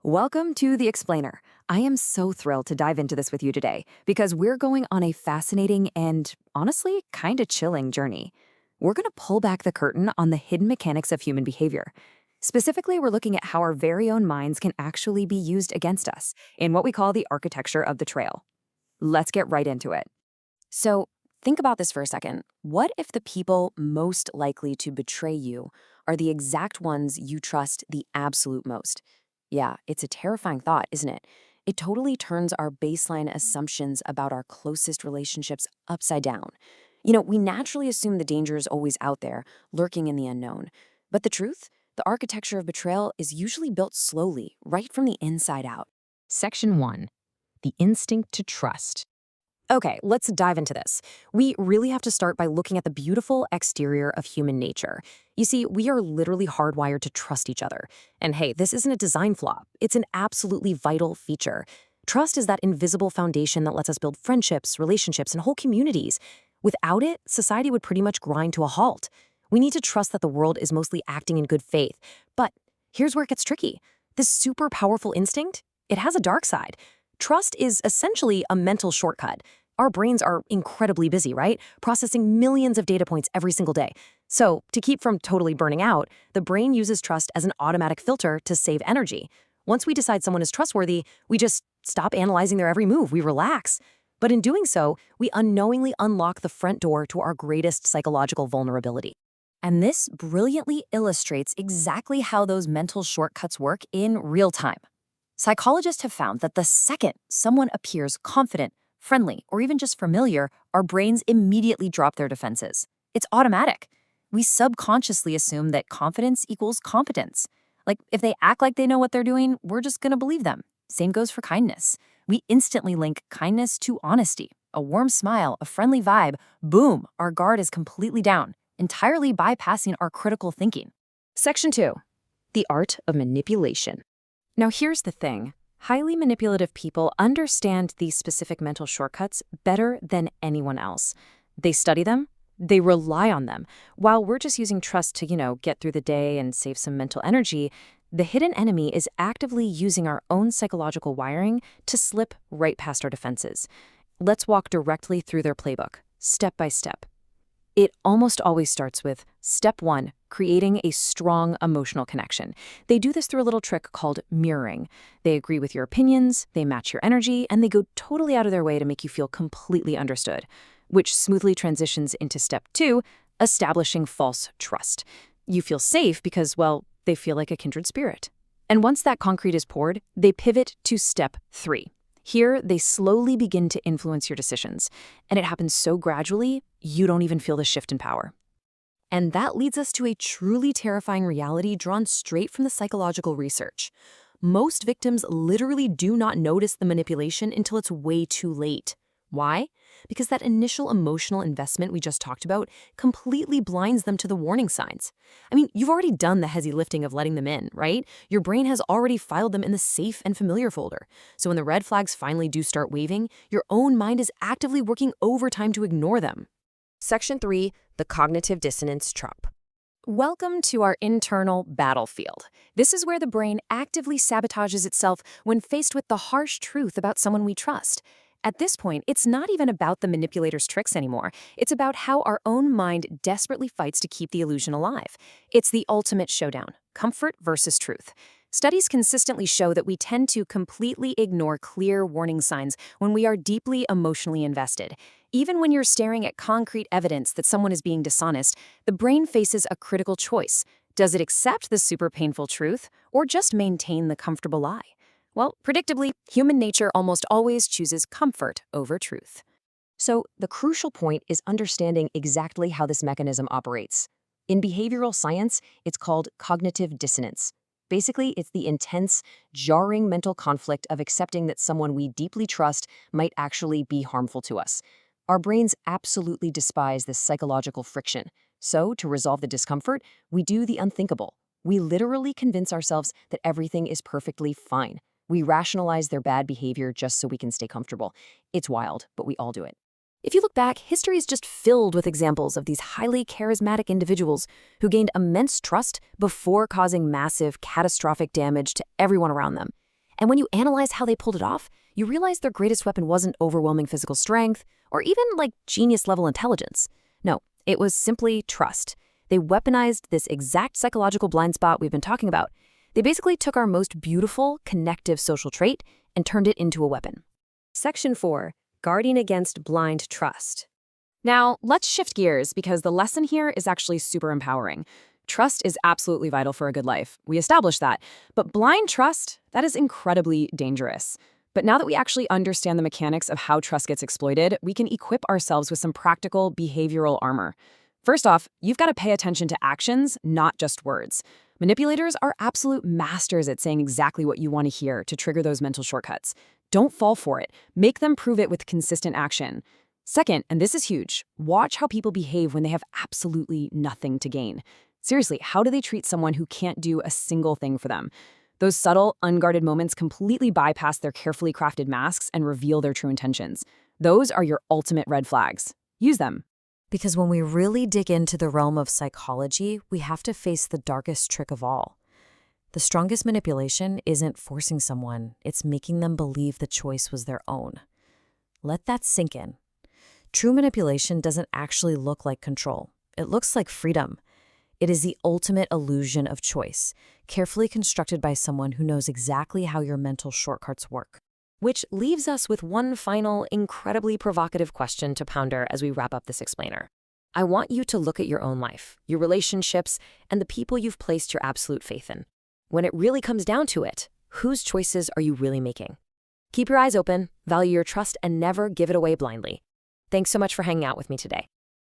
Welcome to The Explainer. I am so thrilled to dive into this with you today because we're going on a fascinating and, honestly, kind of chilling journey. We're going to pull back the curtain on the hidden mechanics of human behavior. Specifically, we're looking at how our very own minds can actually be used against us in what we call the architecture of betrayal. Let's get right into it. So, think about this for a second. What if the people most likely to betray you are the exact ones you trust the absolute most? Yeah, it's a terrifying thought, isn't it? It totally turns our baseline assumptions about our closest relationships upside down. We naturally assume the danger is always out there, lurking in the unknown. But the truth? The architecture of betrayal is usually built slowly, right from the inside out. Section 1. The instinct to trust. Okay, let's dive into this. We really have to start by looking at the beautiful exterior of human nature. You see, we are literally hardwired to trust each other. And hey, this isn't a design flaw. It's an absolutely vital feature. Trust is that invisible foundation that lets us build friendships, relationships, and whole communities. Without it, society would pretty much grind to a halt. We need to trust that the world is mostly acting in good faith. But here's where it gets tricky. This super powerful instinct, it has a dark side. Trust is essentially a mental shortcut. Our brains are incredibly busy, right? Processing millions of data points every single day. So, to keep from totally burning out, the brain uses trust as an automatic filter to save energy. Once we decide someone is trustworthy, we just stop analyzing their every move, we relax. But in doing so, we unknowingly unlock the front door to our greatest psychological vulnerability. And this brilliantly illustrates exactly how those mental shortcuts work in real time. Psychologists have found that the second someone appears confident, friendly, or even just familiar, our brains immediately drop their defenses. It's automatic. We subconsciously assume that confidence equals competence. Like, if they act like they know what they're doing, we're just gonna believe them. Same goes for kindness. We instantly link kindness to honesty. A warm smile, a friendly vibe, boom, our guard is completely down, entirely bypassing our critical thinking. Section 2. The art of manipulation. Now here's the thing. Highly manipulative people understand these specific mental shortcuts better than anyone else. They study them, they rely on them. While we're just using trust to, get through the day and save some mental energy, the hidden enemy is actively using our own psychological wiring to slip right past our defenses. Let's walk directly through their playbook, step by step. It almost always starts with step 1, creating a strong emotional connection. They do this through a little trick called mirroring. They agree with your opinions, they match your energy, and they go totally out of their way to make you feel completely understood, which smoothly transitions into step 2, establishing false trust. You feel safe because, well, they feel like a kindred spirit. And once that concrete is poured, they pivot to step 3. Here, they slowly begin to influence your decisions, and it happens so gradually, you don't even feel the shift in power. And that leads us to a truly terrifying reality drawn straight from the psychological research. Most victims literally do not notice the manipulation until it's way too late. Why? Because that initial emotional investment we just talked about completely blinds them to the warning signs. I mean, you've already done the heavy lifting of letting them in, right? Your brain has already filed them in the safe and familiar folder. So when the red flags finally do start waving, your own mind is actively working overtime to ignore them. Section 3, the cognitive dissonance trap. Welcome to our internal battlefield. This is where the brain actively sabotages itself when faced with the harsh truth about someone we trust. At this point, it's not even about the manipulator's tricks anymore. It's about how our own mind desperately fights to keep the illusion alive. It's the ultimate showdown, comfort versus truth. Studies consistently show that we tend to completely ignore clear warning signs when we are deeply emotionally invested. Even when you're staring at concrete evidence that someone is being dishonest, the brain faces a critical choice. Does it accept the super painful truth or just maintain the comfortable lie? Well, predictably, human nature almost always chooses comfort over truth. So the crucial point is understanding exactly how this mechanism operates. In behavioral science, it's called cognitive dissonance. Basically, it's the intense, jarring mental conflict of accepting that someone we deeply trust might actually be harmful to us. Our brains absolutely despise this psychological friction. So, to resolve the discomfort, we do the unthinkable. We literally convince ourselves that everything is perfectly fine. We rationalize their bad behavior just so we can stay comfortable. It's wild, but we all do it. If you look back, history is just filled with examples of these highly charismatic individuals who gained immense trust before causing massive, catastrophic damage to everyone around them. And when you analyze how they pulled it off, you realize their greatest weapon wasn't overwhelming physical strength or even like genius-level intelligence. No, it was simply trust. They weaponized this exact psychological blind spot we've been talking about. They basically took our most beautiful, connective social trait and turned it into a weapon. Section 4. Guarding against blind trust. Now, let's shift gears because the lesson here is actually super empowering. Trust is absolutely vital for a good life. We established that. But blind trust, that is incredibly dangerous. But now that we actually understand the mechanics of how trust gets exploited, we can equip ourselves with some practical behavioral armor. First off, you've got to pay attention to actions, not just words. Manipulators are absolute masters at saying exactly what you want to hear to trigger those mental shortcuts. Don't fall for it. Make them prove it with consistent action. Second, and this is huge, watch how people behave when they have absolutely nothing to gain. Seriously, how do they treat someone who can't do a single thing for them? Those subtle, unguarded moments completely bypass their carefully crafted masks and reveal their true intentions. Those are your ultimate red flags. Use them. Because when we really dig into the realm of psychology, we have to face the darkest trick of all. The strongest manipulation isn't forcing someone, it's making them believe the choice was their own. Let that sink in. True manipulation doesn't actually look like control. It looks like freedom. It is the ultimate illusion of choice, carefully constructed by someone who knows exactly how your mental shortcuts work. Which leaves us with one final, incredibly provocative question to ponder as we wrap up this explainer. I want you to look at your own life, your relationships, and the people you've placed your absolute faith in. When it really comes down to it, whose choices are you really making? Keep your eyes open, value your trust, and never give it away blindly. Thanks so much for hanging out with me today.